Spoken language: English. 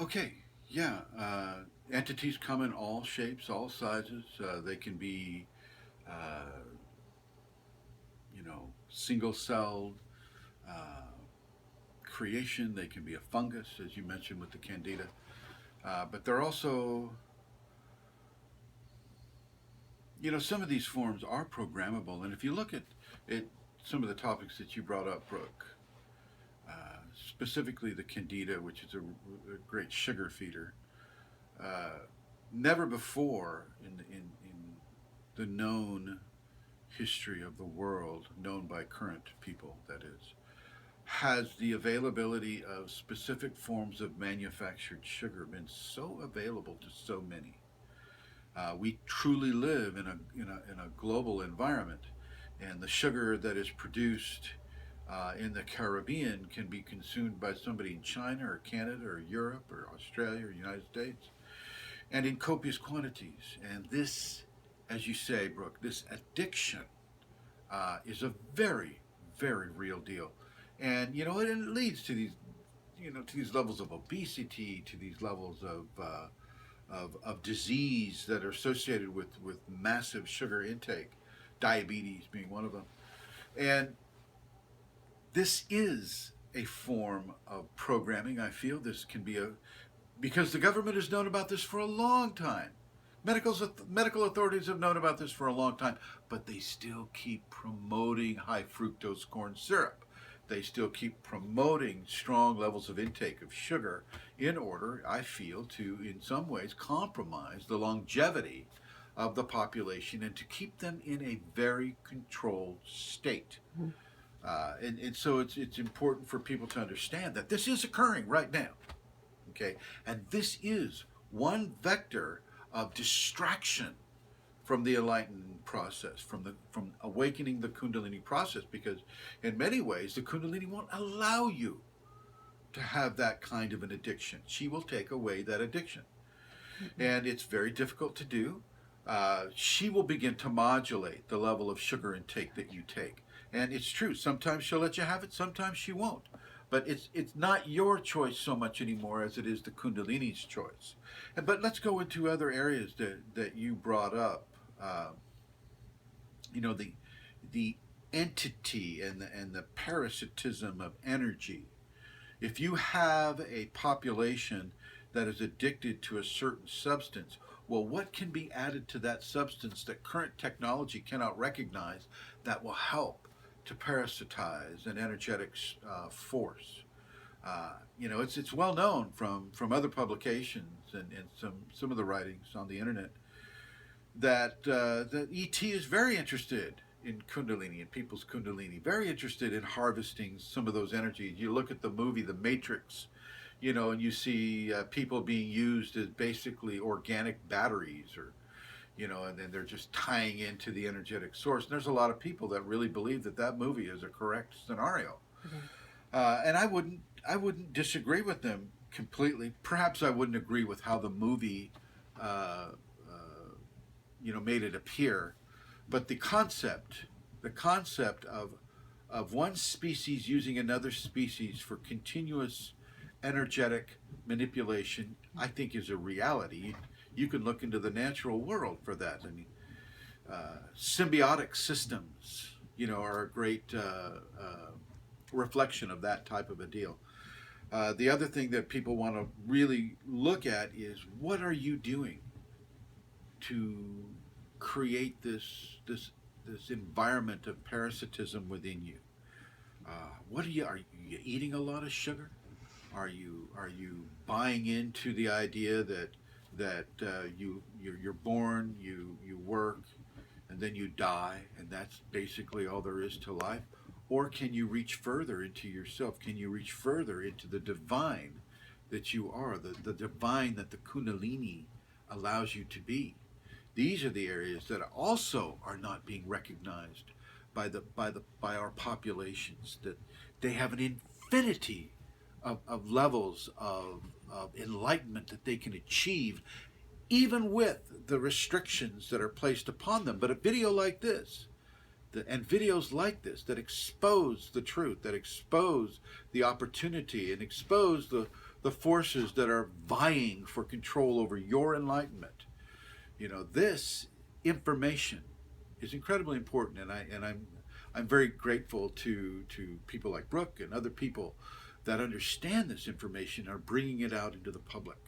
Okay, yeah. Entities come in all shapes, all sizes. They can be, uh, single-celled uh, creation. They can be a fungus, as you mentioned with the candida. But they're also, some of these forms are programmable. And if you look at some of the topics that you brought up, Brooke, specifically the candida, which is a great sugar feeder, uh, never before in the known history of the world, known by current people, that is, has the availability of specific forms of manufactured sugar been so available to so many. We truly live in a global environment, and the sugar that is produced in the Caribbean can be consumed by somebody in China or Canada or Europe or Australia or United States, and in copious quantities. And this, as you say, Brooke, this addiction is a very, very real deal. And it leads to these levels of obesity, to these levels of disease that are associated with massive sugar intake, diabetes being one of them. And this is a form of programming. I feel this can be because the government has known about this for a long time. Medical authorities have known about this for a long time, but they still keep promoting high fructose corn syrup. They still keep promoting strong levels of intake of sugar in order, I feel, to in some ways compromise the longevity of the population and to keep them in a very controlled state. And so it's important for people to understand that this is occurring right now. Okay, and this is one vector of distraction from the enlightenment process, from awakening the Kundalini process, because in many ways the Kundalini won't allow you to have that kind of an addiction. She will take away that addiction, and it's very difficult to do. She will begin to modulate the level of sugar intake that you take, and it's true. Sometimes she'll let you have it, sometimes she won't. But it's not your choice so much anymore as it is the Kundalini's choice. But let's go into other areas that you brought up. Uh, the entity and the parasitism of energy. If you have a population that is addicted to a certain substance, well, what can be added to that substance that current technology cannot recognize that will help to parasitize an energetic force? It's well known from other publications and some of the writings on the internet that ET is very interested in Kundalini and people's Kundalini, very interested in harvesting some of those energies. You look at the movie The Matrix, and you see people being used as basically organic batteries, or and then they're just tying into the energetic source. And there's a lot of people that really believe that movie is a correct scenario. And I wouldn't disagree with them completely. Perhaps I wouldn't agree with how the movie made it appear, but the concept of one species using another species for continuous energetic manipulation, I think, is a reality. You can look into the natural world for that. I mean, symbiotic systems, are a great reflection of that type of a deal. The other thing that people want to really look at is, what are you doing to create this environment of parasitism within you? Are you eating a lot of sugar? Are you buying into the idea that you're born, you work, and then you die, and that's basically all there is to life? Or can you reach further into yourself? Can you reach further into the divine that you are, the divine that the Kundalini allows you to be? These are the areas that also are not being recognized by our populations, that they have an infinity of levels of enlightenment that they can achieve, even with the restrictions that are placed upon them. But a video like this and videos like this that expose the truth, that expose the opportunity, and expose the forces that are vying for control over your enlightenment. This information is incredibly important, and I'm very grateful to people like Brooke and other people that understand this information, are bringing it out into the public.